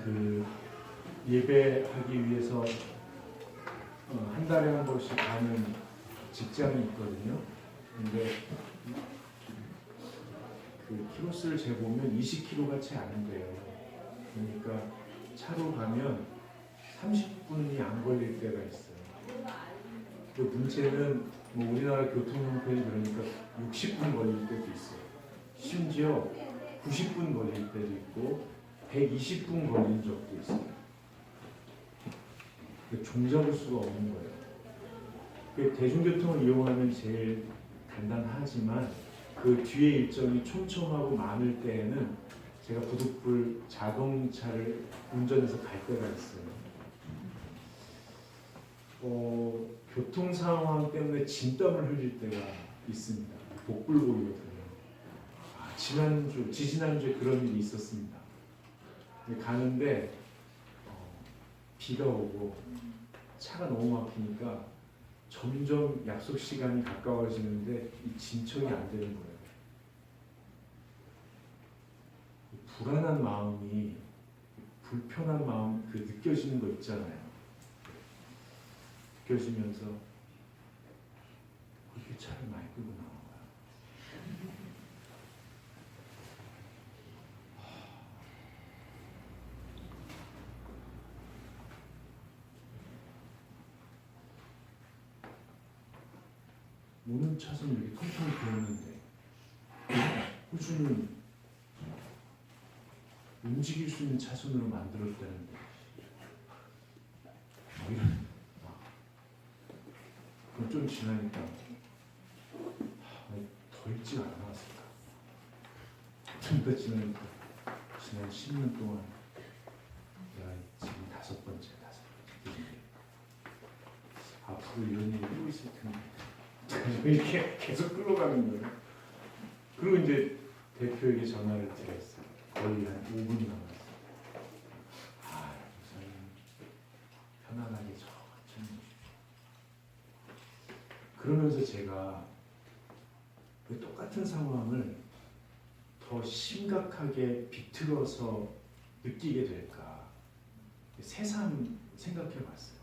그 예배하기 위해서 한 달에 한 번씩 가는 직장이 있거든요. 근데 그 키로수를 재보면 20km가 채 안 돼요. 그러니까 차로 가면 30분이 안 걸릴 때가 있어요. 그 문제는 뭐 우리나라 교통 형편이 그러니까 60분 걸릴 때도 있어요. 심지어 90분 걸릴 때도 있고 120분 걸린 적도 있어요. 종잡을 수가 없는 거예요. 대중교통을 이용하면 제일 간단하지만 그 뒤에 일정이 촘촘하고 많을 때에는 제가 부득불 자동차를 운전해서 갈 때가 있어요. 교통 상황 때문에 진땀을 흘릴 때가 있습니다. 복불복이거든요. 지지난주에 그런 일이 있었습니다. 가는데 비가 오고 차가 너무 막히니까 점점 약속 시간이 가까워지는데 이 진척이 안 되는 거예요. 불안한 마음이, 불편한 마음 그 느껴지는 거 있잖아요. 느껴지면서 그렇게 차를 많이 끌고 나온 거야. 오는 차선이 이렇게 통통이 되었는데 호주는 움직일 수 있는 차선으로 만들었다는데 이런 그럼 좀 지나니까 더 일찍 안 나왔을까? 좀 더 지나니까 지난 10년 동안 내가 지금 다섯 번째 앞으로 이런 일이 또 있을 텐데 이렇게 계속 끌어가는 거예요. 그리고 이제 대표에게 전화를 드렸어요. 거의 한 5분 남았어요. 목사님 편안하게 천천히 오십시오. 그러면서 제가 왜 똑같은 상황을 더 심각하게 비틀어서 느끼게 될까 새삼 생각해 봤어요.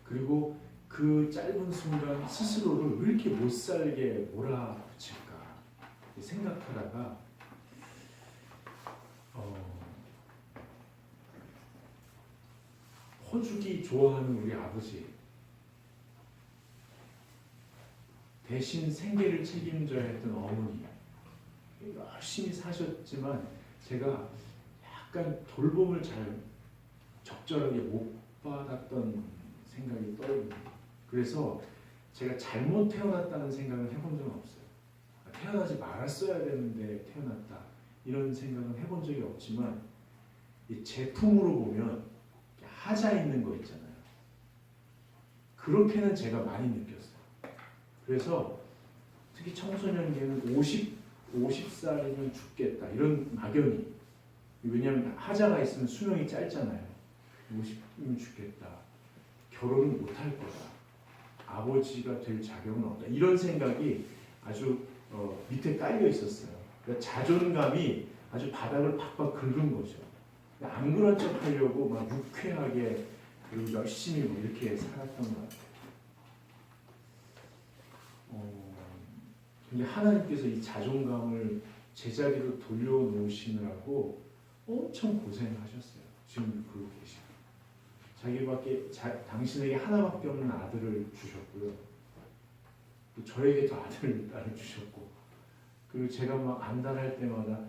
그리고 그 짧은 순간 스스로를 왜 이렇게 못 살게 몰아붙일까 생각하다가 퍼주기 좋아하는 우리 아버지 대신 생계를 책임져야 했던 어머니 열심히 사셨지만 제가 약간 돌봄을 잘 적절하게 못 받았던 생각이 떠오릅니다. 그래서 제가 잘못 태어났다는 생각을 해본 적은 없어요. 태어나지 말았어야 되는데 태어났다 이런 생각은 해본 적이 없지만 이 제품으로 보면 하자 있는 거 있잖아요. 그렇게는 제가 많이 느꼈어요. 그래서 특히 청소년기에는 50살이면 죽겠다 이런 막연히, 왜냐하면 하자가 있으면 수명이 짧잖아요. 50이면 죽겠다, 결혼은 못할 거다, 아버지가 될 자격은 없다 이런 생각이 아주 밑에 깔려 있었어요. 그러니까 자존감이 아주 바닥을 팍팍 긁은 거죠. 안 그런 척 하려고 막 유쾌하게 그리고 열심히 뭐 이렇게 살았던 것 같아요. 근데 하나님께서 이 자존감을 제자리로 돌려놓으시느라고 엄청 고생하셨어요. 지금 그러고 계시고 당신에게 하나밖에 없는 아들을 주셨고요. 또 저에게도 딸을 주셨고, 그리고 제가 막 안달할 때마다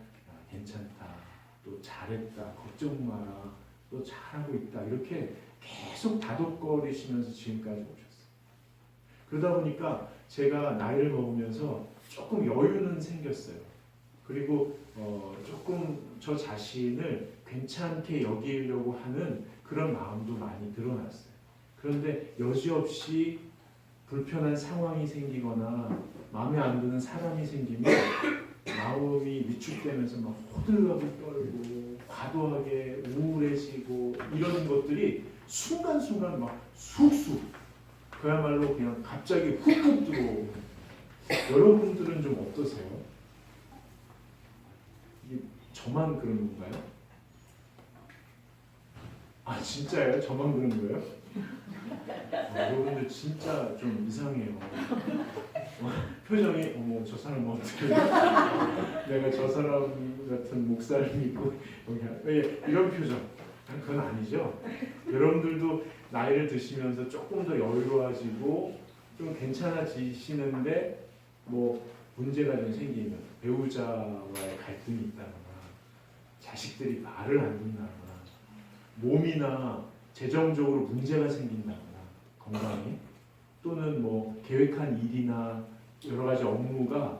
괜찮다, 또 잘했다, 걱정 마라, 또 잘하고 있다 이렇게 계속 다독거리시면서 지금까지 오셨어요. 그러다 보니까 제가 나이를 먹으면서 조금 여유는 생겼어요. 그리고 조금 저 자신을 괜찮게 여기려고 하는 그런 마음도 많이 늘어났어요. 그런데 여지없이 불편한 상황이 생기거나 마음에 안 드는 사람이 생기면 마음이 위축되면서 막 호들갑을 떨고 과도하게 우울해지고 이런 것들이 순간순간 막 쑥쑥 그야말로 그냥 갑자기 훅훅 들어오고. 여러분들은 좀 어떠세요? 이게 저만 그런 건가요? 진짜예요? 저만 그런 거예요? 여러분들 진짜 좀 이상해요. 표정이 어머 저 사람 어떻게 내가 저 사람 같은 목사를 믿고 여기 이런 표정. 그건 아니죠. 여러분들도 나이를 드시면서 조금 더 여유로워지고 좀 괜찮아지시는데 뭐 문제가 좀 생기면 배우자와의 갈등이 있다거나 자식들이 말을 안 듣는다거나 몸이나 재정적으로 문제가 생긴다거나 건강에 또는 뭐 계획한 일이나 여러 가지 업무가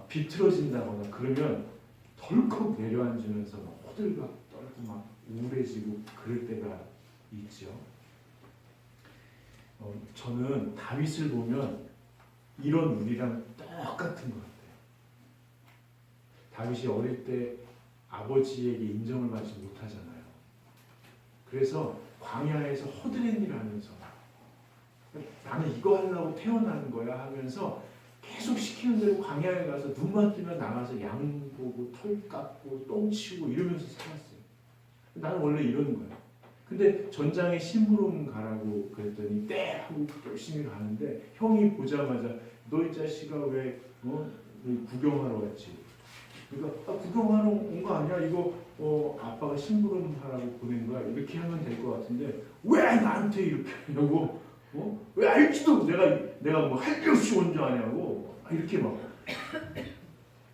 비틀어진다거나 그러면 덜컥 내려앉으면서 막 호들갑 떨고 막 우울해지고 그럴 때가 있죠. 저는 다윗을 보면 이런 우리랑 똑같은 것 같아요. 다윗이 어릴 때 아버지에게 인정을 받지 못하잖아요. 그래서 광야에서 헛된 일을 하면서 나는 이거 하려고 태어난 거야 하면서 계속 시키는 대로 광야에 가서 눈만 뜨면 나가서 양 보고 털 깎고 똥 치우고 이러면서 살았어요. 나는 원래 이런 거야. 근데 전장에 심부름 가라고 그랬더니 때 하고 열심히 가는데 형이 보자마자 너 이 자식아 왜 구경하러 왔지? 그러니까 구경하러 온 거 아니야? 이거 아빠가 심부름 하라고 보낸 거야. 이렇게 하면 될 것 같은데 왜 나한테 이렇게 하냐고? 왜 알지도 내가 뭐 할 게 없이 온 줄 아냐고? 이렇게 막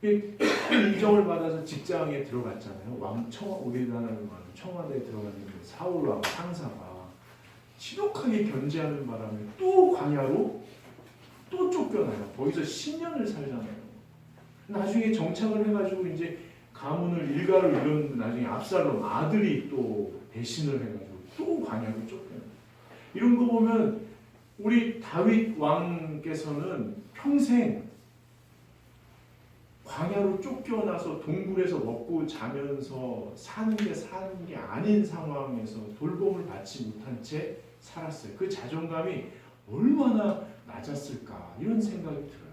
인정을 받아서 직장에 들어갔잖아요. 우리나라는 청와대에 들어갔는데 사울 왕 상사가 지독하게 견제하는 바람에 또 광야로 또 쫓겨나요. 거기서 10년을 살잖아요. 나중에 정착을 해가지고 이제 가문을 일가를 이뤘는데 나중에 압살롬 아들이 또 배신을 해가지고 또 광야로 쫓겨나요. 이런 거 보면 우리 다윗 왕께서는 평생 광야로 쫓겨나서 동굴에서 먹고 자면서 사는 게 아닌 상황에서 돌봄을 받지 못한 채 살았어요. 그 자존감이 얼마나 낮았을까 이런 생각이 들어요.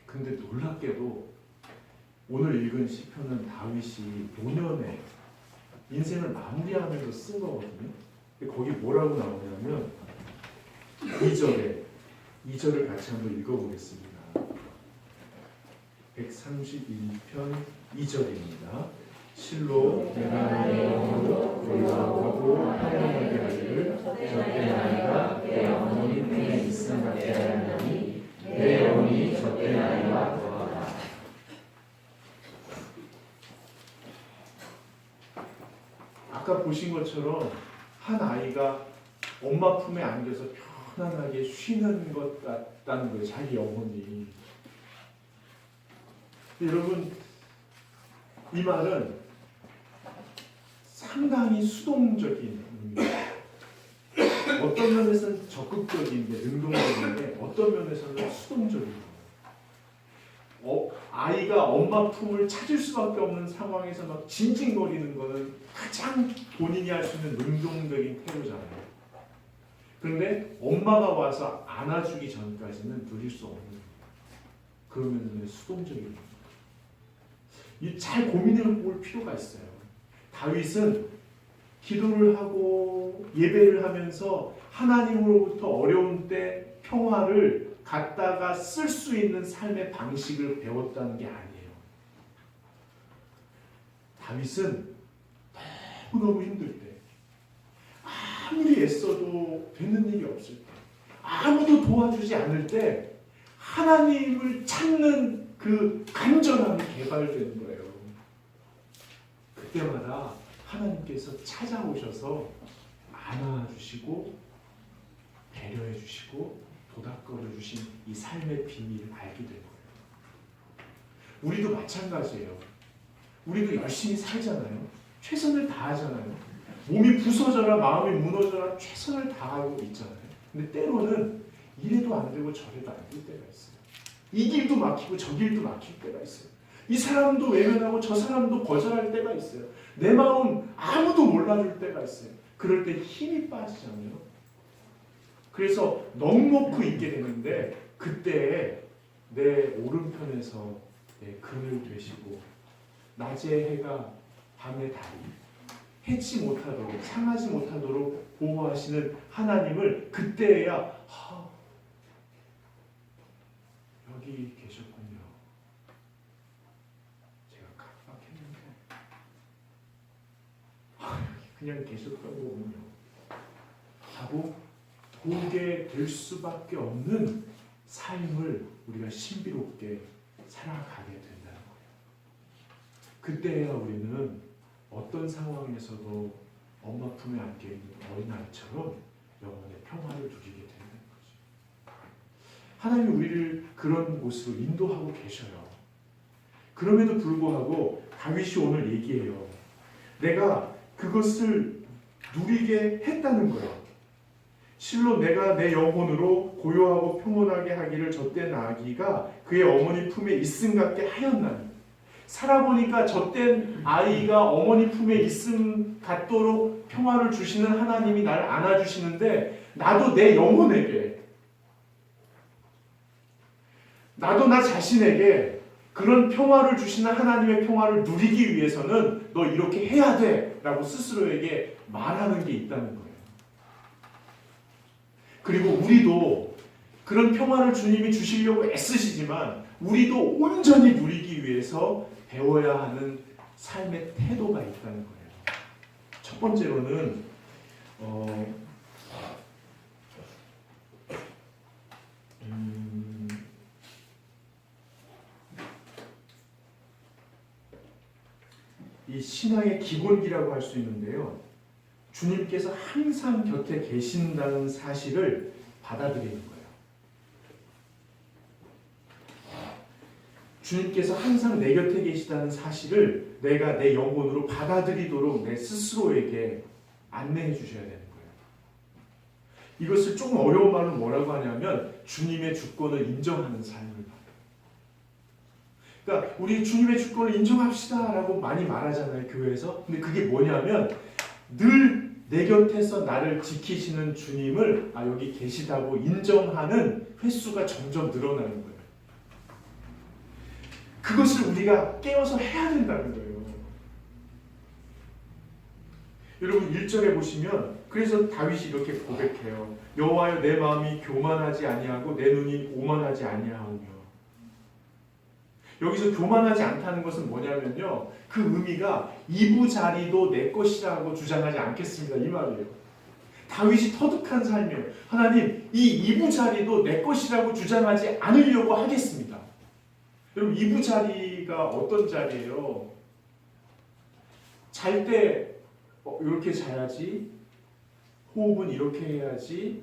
근데 놀랍게도 오늘 읽은 시편은 다윗이 노년에 인생을 마무리하면서 쓴 거거든요. 근데 거기 뭐라고 나오냐면 2절을 같이 한번 읽어보겠습니다. 131편 2절입니다. 실로 내가 내 영으로 돌아가고 하나님에게 하기를 저때 나이가 내 어머니 품에 있음 같게 하였나니 내 영이 저때 나이가 더하다. 아까 보신 것처럼 한 아이가 엄마 품에 안겨서 편안하게 쉬는 것 같다는 거예요. 자기 영혼이. 여러분 이 말은 상당히 수동적인 의미입니다. 어떤 면에서는 적극적인데 능동적인데 어떤 면에서는 수동적인 거예요. 아이가 엄마 품을 찾을 수밖에 없는 상황에서 막 징징거리는 거는 가장 본인이 할 수 있는 능동적인 태도잖아요. 그런데 엄마가 와서 안아주기 전까지는 누릴 수 없는 그런 면에서는 수동적인 거예요. 잘 고민해 볼 필요가 있어요. 다윗은 기도를 하고 예배를 하면서 하나님으로부터 어려운 때 평화를 갖다가 쓸 수 있는 삶의 방식을 배웠다는 게 아니에요. 다윗은 너무너무 힘들 때, 아무리 애써도 되는 일이 없을 때, 아무도 도와주지 않을 때 하나님을 찾는 그 간절함이 개발되는 거예요. 그때마다 하나님께서 찾아오셔서 안아주시고 배려해주시고 도닥거려주신 이 삶의 비밀을 알게 된 거예요. 우리도 마찬가지예요. 우리도 열심히 살잖아요. 최선을 다하잖아요. 몸이 부서져라 마음이 무너져라 최선을 다하고 있잖아요. 근데 때로는 이래도 안 되고 저래도 안 될 때가 있어요. 이 길도 막히고 저 길도 막힐 때가 있어요. 이 사람도 외면하고 저 사람도 거절할 때가 있어요. 내 마음 아무도 몰라줄 때가 있어요. 그럴 때 힘이 빠지잖아요. 그래서 넉넉히 있게 되는데 그때 내 오른편에서 내 그늘 되시고 낮에 해가 밤에 달이 해치 못하도록, 상하지 못하도록 보호하시는 하나님을 그때야 여기 계셨군요. 제가 깜빡했는데 여기 그냥 계셨던 거군요 하고 보게 될 수밖에 없는 삶을 우리가 신비롭게 살아가게 된다는 거예요. 그때야 우리는 어떤 상황에서도 엄마 품에 안겨 있는 어린아이처럼 영혼의 평화를 누리게 되는 거죠. 하나님이 우리를 그런 곳으로 인도하고 계셔요. 그럼에도 불구하고 다윗이 오늘 얘기해요. 내가 그것을 누리게 했다는 거예요. 실로 내가 내 영혼으로 고요하고 평온하게 하기를 젖된 아기가 그의 어머니 품에 있음 같게 하였나니. 살아보니까 젖된 아이가 어머니 품에 있음 같도록 평화를 주시는 하나님이 나를 안아주시는데, 나도 내 영혼에게, 나도 나 자신에게 그런 평화를 주시는 하나님의 평화를 누리기 위해서는 너 이렇게 해야 돼 라고 스스로에게 말하는 게 있다는 거예요. 그리고 우리도 그런 평화를 주님이 주시려고 애쓰시지만 우리도 온전히 누리기 위해서 배워야 하는 삶의 태도가 있다는 거예요. 첫 번째로는 이 신앙의 기본기라고 할 수 있는데요. 주님께서 항상 곁에 계신다는 사실을 받아들이는 거예요. 주님께서 항상 내 곁에 계시다는 사실을 내가 내 영혼으로 받아들이도록 내 스스로에게 안내해 주셔야 되는 거예요. 이것을 조금 어려운 말로 뭐라고 하냐면 주님의 주권을 인정하는 삶을 말해요. 그러니까 우리 주님의 주권을 인정합시다 라고 많이 말하잖아요, 교회에서. 근데 그게 뭐냐면 늘 내 곁에서 나를 지키시는 주님을 여기 계시다고 인정하는 횟수가 점점 늘어나는 거예요. 그것을 우리가 깨어서 해야 된다는 거예요. 여러분 1절에 보시면 그래서 다윗이 이렇게 고백해요. 여호와여 내 마음이 교만하지 아니하고 내 눈이 오만하지 아니하오며. 여기서 교만하지 않다는 것은 뭐냐면요, 그 의미가 이부자리도 내 것이라고 주장하지 않겠습니다 이 말이에요. 다윗이 터득한 삶이에요. 하나님, 이 이부자리도 내 것이라고 주장하지 않으려고 하겠습니다. 여러분 이부자리가 어떤 자리예요? 잘 때 이렇게 자야지, 호흡은 이렇게 해야지,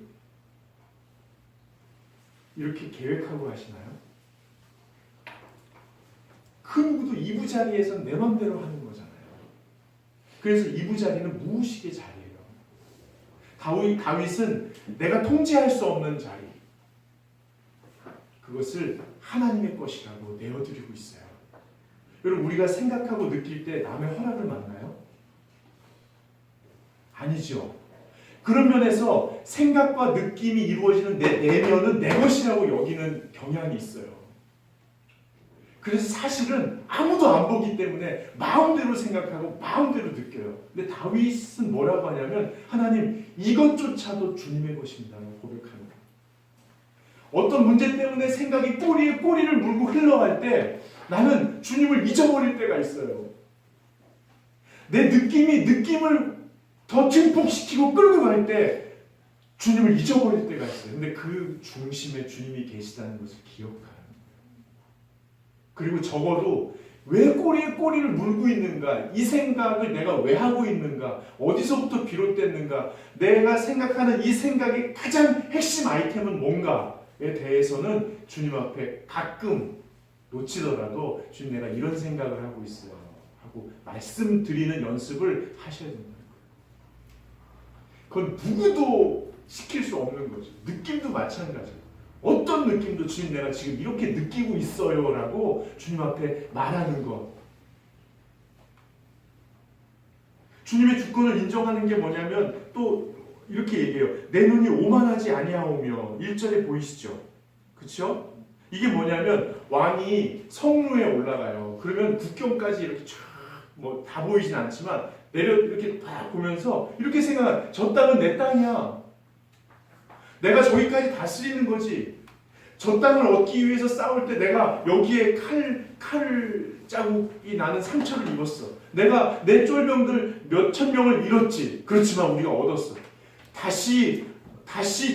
이렇게 계획하고 하시나요? 그 누구도 이부자리에서는 내 맘대로 하는 거잖아요. 그래서 이부자리는 무의식의 자리예요. 다윗은 내가 통제할 수 없는 자리, 그것을 하나님의 것이라고 내어드리고 있어요. 여러분 우리가 생각하고 느낄 때 남의 허락을 만나요? 아니죠. 그런 면에서 생각과 느낌이 이루어지는 내 내면은 내 것이라고 여기는 경향이 있어요. 그래서 사실은 아무도 안 보기 때문에 마음대로 생각하고 마음대로 느껴요. 근데 다윗은 뭐라고 하냐면 하나님 이것조차도 주님의 것입니다라고 고백하는 거예요. 어떤 문제 때문에 생각이 꼬리에 꼬리를 물고 흘러갈 때 나는 주님을 잊어버릴 때가 있어요. 내 느낌을 더 증폭시키고 끌고 갈 때 주님을 잊어버릴 때가 있어요. 근데 그 중심에 주님이 계시다는 것을 기억하는 거예요. 그리고 적어도 왜 꼬리에 꼬리를 물고 있는가, 이 생각을 내가 왜 하고 있는가, 어디서부터 비롯됐는가, 내가 생각하는 이 생각의 가장 핵심 아이템은 뭔가에 대해서는 주님 앞에 가끔 놓치더라도 주님 내가 이런 생각을 하고 있어요 하고 말씀드리는 연습을 하셔야 된다는 거예요. 그건 누구도 시킬 수 없는 거죠. 느낌도 마찬가지예요. 어떤 느낌도 주님 내가 지금 이렇게 느끼고 있어요 라고 주님 앞에 말하는 것. 주님의 주권을 인정하는 게 뭐냐면 또 이렇게 얘기해요. 내 눈이 오만하지 아니하오며. 1절에 보이시죠? 그렇죠? 이게 뭐냐면 왕이 성루에 올라가요. 그러면 국경까지 이렇게 쫙 뭐 다 보이진 않지만 이렇게 딱 보면서 이렇게 생각, 저 땅은 내 땅이야. 내가 저기까지 다스리는 거지. 저 땅을 얻기 위해서 싸울 때 내가 여기에 칼 자국이 나는 상처를 입었어. 내가 내 쫄병들 몇천 명을 잃었지. 그렇지만 우리가 얻었어. 다시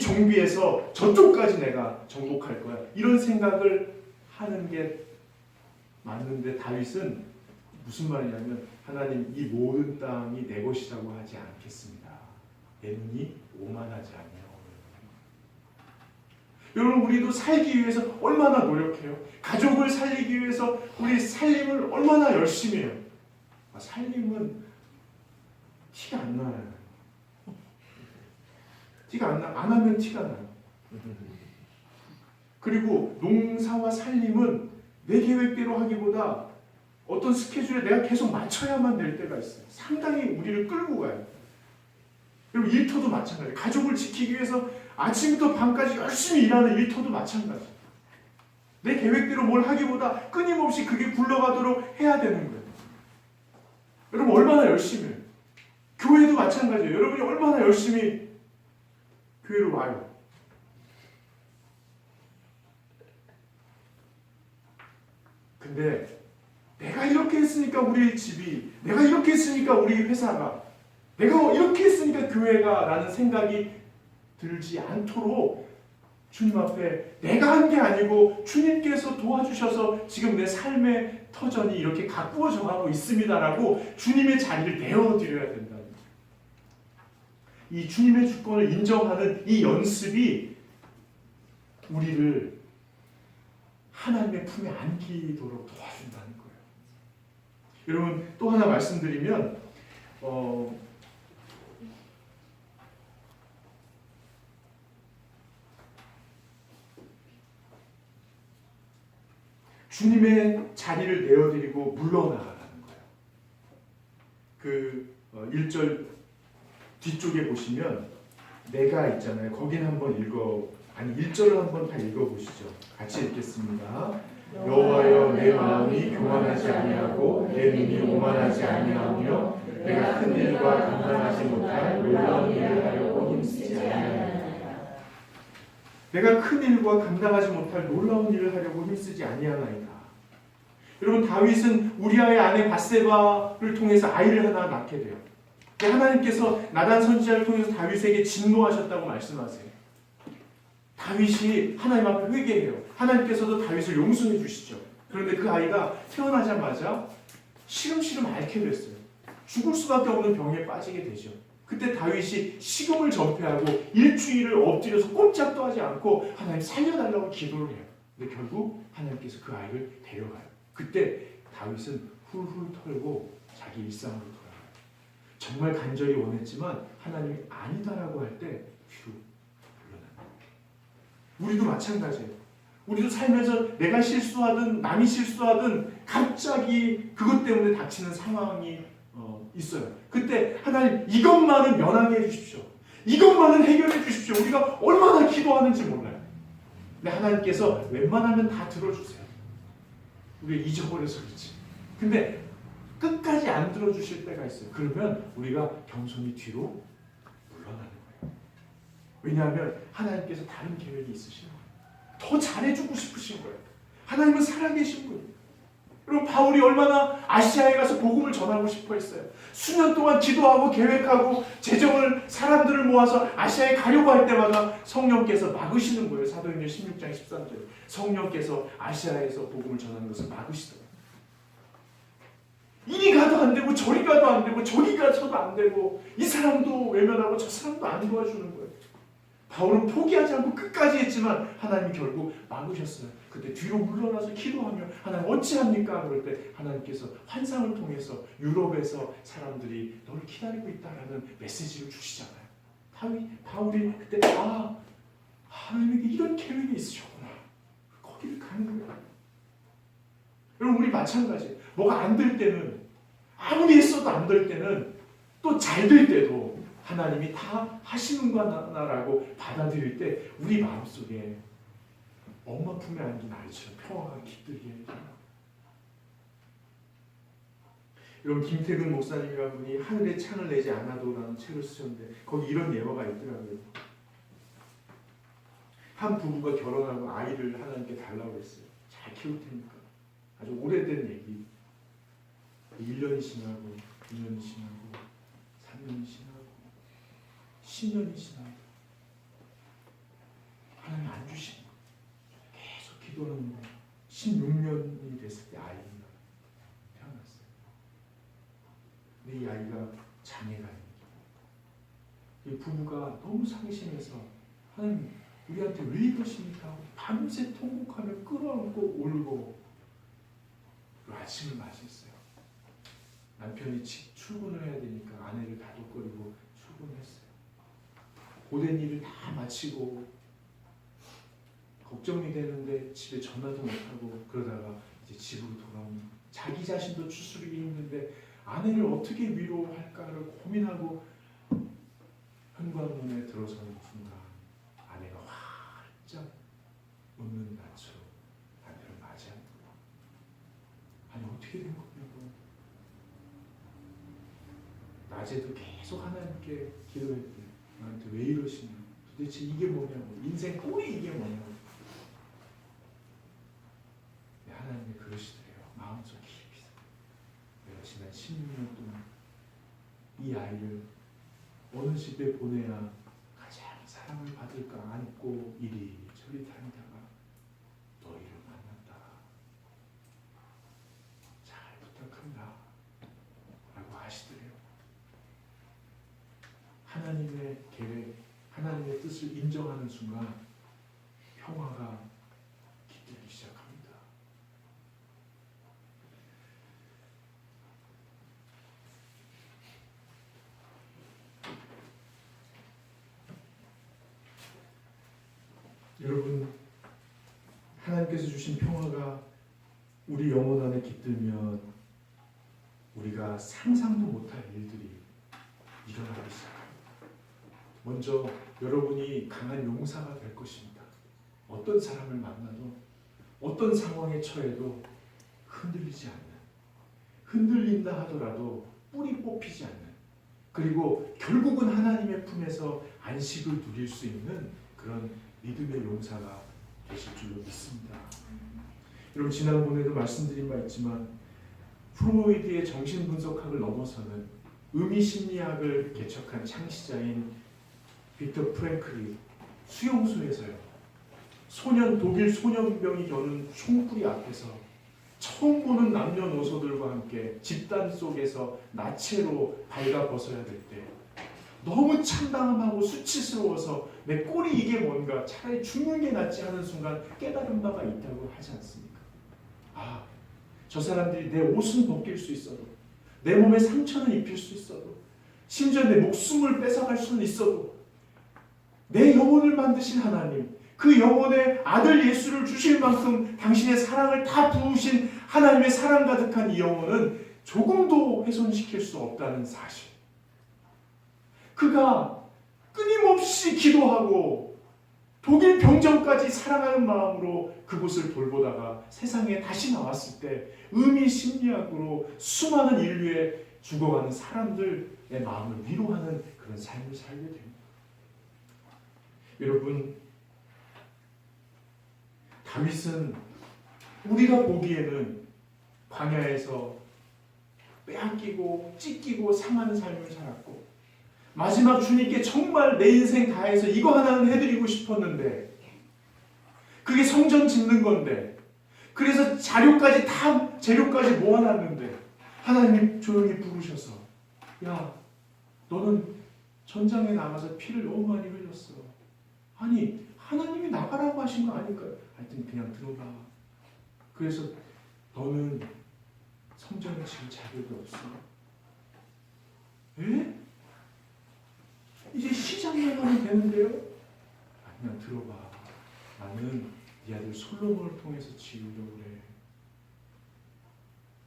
정비해서 저쪽까지 내가 정복할 거야. 이런 생각을 하는 게 맞는데 다윗은 무슨 말이냐면 하나님 이 모든 땅이 내 것이라고 하지 않겠습니다. 내 눈이 오만하지 아니하오니. 여러분 우리도 살기 위해서 얼마나 노력해요. 가족을 살리기 위해서 우리 살림을 얼마나 열심히 해요. 살림은 티가 안 나요. 티가 안 하면 티가 나요. 그리고 농사와 살림은 내 계획대로 하기보다 어떤 스케줄에 내가 계속 맞춰야만 될 때가 있어요. 상당히 우리를 끌고 가요. 그리고 일터도 마찬가지예요. 가족을 지키기 위해서 아침부터 밤까지 열심히 일하는 일터도 마찬가지예요. 내 계획대로 뭘 하기보다 끊임없이 그게 굴러가도록 해야 되는 거예요. 여러분 얼마나 열심히 해요. 교회도 마찬가지예요. 여러분이 얼마나 열심히 교회로 와요. 근데 내가 이렇게 했으니까 우리 집이, 내가 이렇게 했으니까 우리 회사가, 내가 이렇게 했으니까 교회가 라는 생각이 들지 않도록 주님 앞에 내가 한 게 아니고 주님께서 도와주셔서 지금 내 삶의 터전이 이렇게 가꾸어져 가고 있습니다라고 주님의 자리를 내어드려야 된다. 이 주님의 주권을 인정하는 이 연습이 우리를 하나님의 품에 안기도록 도와준다는 거예요. 여러분 또 하나 말씀드리면 주님의 자리를 내어드리고 물러나가라는 거예요. 그 1절 뒤쪽에 보시면 내가 있잖아요. 거긴 한번 1절을 한번 다 읽어보시죠. 같이 읽겠습니다. 여호와여 내 마음이 교만하지 아니하고 내 눈이 오만하지 아니하며 내가 큰 일과 감당하지 못할 놀라운 일을 하려고 힘쓰지 아니하나이다. 내가 큰 일과 감당하지 못할 놀라운 일을 하려고 힘쓰지 아니하나이다. 여러분 다윗은 우리아의 아내 밧세바를 통해서 아이를 하나 낳게 돼요. 하나님께서 나단 선지자를 통해서 다윗에게 진노하셨다고 말씀하세요. 다윗이 하나님 앞에 회개해요. 하나님께서도 다윗을 용서해 주시죠. 그런데 그 아이가 태어나자마자 시름시름 앓게 됐어요. 죽을 수밖에 없는 병에 빠지게 되죠. 그때 다윗이 식음을 전폐하고 일주일을 엎드려서 꼼짝도 하지 않고 하나님 살려달라고 기도를 해요. 근데 결국 하나님께서 그 아이를 데려가요. 그때 다윗은 훌훌 털고 자기 일상으로 돌아가요. 정말 간절히 원했지만 하나님이 아니다라고 할 때 휴 물러납니다. 우리도 마찬가지예요. 우리도 살면서 내가 실수하든 남이 실수하든 갑자기 그것 때문에 닥치는 상황이 있어요. 그때 하나님 이것만은 면하게 해주십시오. 이것만은 해결해 주십시오. 우리가 얼마나 기도하는지 몰라요. 근데 하나님께서 웬만하면 다 들어주세요. 우리가 잊어버려서 그렇지. 근데 끝까지 안 들어주실 때가 있어요. 그러면 우리가 겸손히 뒤로 물러나는 거예요. 왜냐하면 하나님께서 다른 계획이 있으신 거예요. 더 잘해주고 싶으신 거예요. 하나님은 살아계신 분이에요. 여러분 바울이 얼마나 아시아에 가서 복음을 전하고 싶어 했어요. 수년 동안 기도하고 계획하고 재정을 사람들을 모아서 아시아에 가려고 할 때마다 성령께서 막으시는 거예요. 사도행전 16장 13절 성령께서 아시아에서 복음을 전하는 것을 막으시더라고요. 이리 가도 안 되고 저리 가도 안 되고 저기 가서도 안 되고 이 사람도 외면하고 저 사람도 안 도와주는 거예요. 바울은 포기하지 않고 끝까지 했지만 하나님이 결국 막으셨어요. 그때 뒤로 물러나서 기도하며 하나님 어찌합니까? 그럴 때 하나님께서 환상을 통해서 유럽에서 사람들이 너를 기다리고 있다라는 메시지를 주시잖아요. 바울이 그때 하나님에게 이런 계획이 있으셨구나. 거기를 가는 거예요. 여러분 우리 마찬가지예요. 뭐가 안 될 때는 아무리 했어도 안 될 때는 또 잘 될 때도 하나님이 다 하시는구나라고 받아들일 때 우리 마음속에 엄마 품에 안긴 아이처럼 평화가 깃들게 해요. 여러분 김태근 목사님이라는 분이 하늘에 창을 내지 않아도라는 책을 쓰셨는데 거기 이런 예화가 있더라고요. 한 부부가 결혼하고 아이를 하나님께 달라고 했어요. 잘 키울 테니까. 아주 오래된 얘기. 1년이 지나고 2년이 지나고 3년이 지나고 10년이 지나고 하나님 안 주시는 거예요. 계속 기도하는 거예요. 16년이 됐을 때 아이가 태어났어요. 근데 이 아이가 장애가 있는 거예요. 이 부부가 너무 상심해서 하나님 우리한테 왜 이러십니까? 하고 밤새 통곡하며 끌어안고 울고 아침을 맞이했어요. 남편이 출근을 해야 되니까 아내를 다독거리고 출근했어요. 고된 일을 다 마치고 걱정이 되는데 집에 전화도 못하고 그러다가 이제 집으로 돌아오는 자기 자신도 추스르기 힘든데 아내를 어떻게 위로할까를 고민하고 현관문에 들어서는 순간 아내가 활짝 웃는 낯으로 남편을 맞이하는 거예요. 아니 어떻게 된 거냐고. 낮에도 계속 하나님께 기도했대요. 나한테 왜 이러시냐. 도대체 이게 뭐냐고. 인생 꼴이 이게 뭐냐고. 하나님이 그러시더래요. 마음속 깊이. 내가 지난 16년 동안 이 아이를 어느 집에 보내야 가장 사랑을 받을까 안고 이리저리 다니다가 너희를 만났다. 잘 부탁한다. 라고 하시더래요. 하나님의 계획, 하나님의 뜻을 인정하는 순간 평화가 깃들기 시작합니다. 여러분, 하나님께서 주신 평화가 우리 영혼 안에 깃들면 우리가 상상도 못할 일들이 일어나기 시작합니다. 먼저 여러분이 강한 용사가 될 것입니다. 어떤 사람을 만나도 어떤 상황에 처해도 흔들리지 않는, 흔들린다 하더라도 뿌리 뽑히지 않는, 그리고 결국은 하나님의 품에서 안식을 누릴 수 있는 그런 믿음의 용사가 되실 줄로 믿습니다. 여러분 지난번에도 말씀드린 바 있지만 프로이드의 정신분석학을 넘어서는 의미심리학을 개척한 창시자인 빅터 프랭클이 수용소에서요. 독일 소년병이 겨눈 총구리 앞에서 처음 보는 남녀노소들과 함께 집단 속에서 나체로 발가벗어야 될 때 너무 참담하고 수치스러워서 내 꼴이 이게 뭔가 차라리 죽는 게 낫지 하는 순간 깨달은 바가 있다고 하지 않습니까? 아, 저 사람들이 내 옷은 벗길 수 있어도 내 몸에 상처는 입힐 수 있어도 심지어 내 목숨을 뺏어갈 수는 있어도 내 영혼을 만드신 하나님, 그 영혼의 아들 예수를 주실 만큼 당신의 사랑을 다 부으신 하나님의 사랑 가득한 이 영혼은 조금도 훼손시킬 수 없다는 사실. 그가 끊임없이 기도하고 독일 병정까지 사랑하는 마음으로 그곳을 돌보다가 세상에 다시 나왔을 때 의미심리학으로 수많은 인류에 죽어가는 사람들의 마음을 위로하는 그런 삶을 살게 됩니다. 여러분, 다윗은 우리가 보기에는 광야에서 빼앗기고 찢기고 상하는 삶을 살았고 마지막 주님께 정말 내 인생 다해서 이거 하나는 해드리고 싶었는데 그게 성전 짓는 건데 그래서 재료까지 모아놨는데 하나님이 조용히 부르셔서 야 너는 전장에 나가서 피를 너무 많이 흘렸어. 아니 하나님이 나가라고 하신 거 아닐까? 하여튼 그냥 들어가. 그래서 너는 성전을 지을 자격이 없어. 에? 이제 시작만 하면 되는데요? 그냥 들어봐. 나는 네 아들 솔로몬을 통해서 지으려고 그래.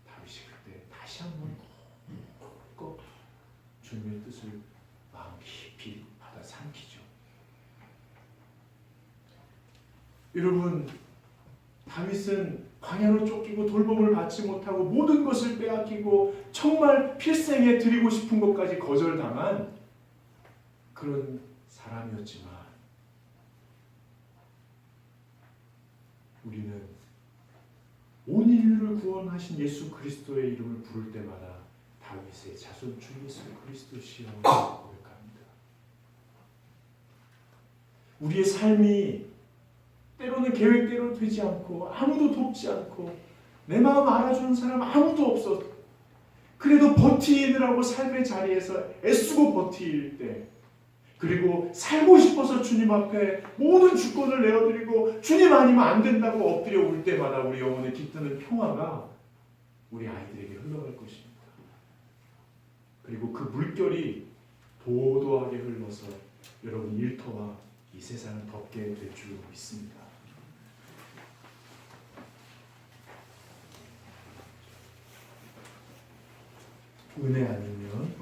다윗이 그때 다시 한번 꼭 주님의 뜻을 마음 깊이 받아 삼키죠. 여러분, 다윗은 광야로 쫓기고 돌봄을 받지 못하고 모든 것을 빼앗기고 정말 필생에 드리고 싶은 것까지 거절당한 그런 사람이었지만 우리는 온 인류를 구원하신 예수 그리스도의 이름을 부를 때마다 다윗의 자손 주 예수 그리스도시여 고백합니다. 우리의 삶이 때로는 계획대로 되지 않고 아무도 돕지 않고 내 마음 알아주는 사람 아무도 없어. 그래도 버티느라고 삶의 자리에서 애쓰고 버틸 때, 그리고 살고 싶어서 주님 앞에 모든 주권을 내어드리고 주님 아니면 안 된다고 엎드려 울 때마다 우리 영혼에 깃드는 평화가 우리 아이들에게 흘러갈 것입니다. 그리고 그 물결이 도도하게 흘러서 여러분 일터와 이 세상을 덮게 될 줄 믿습니다. 은혜 아니면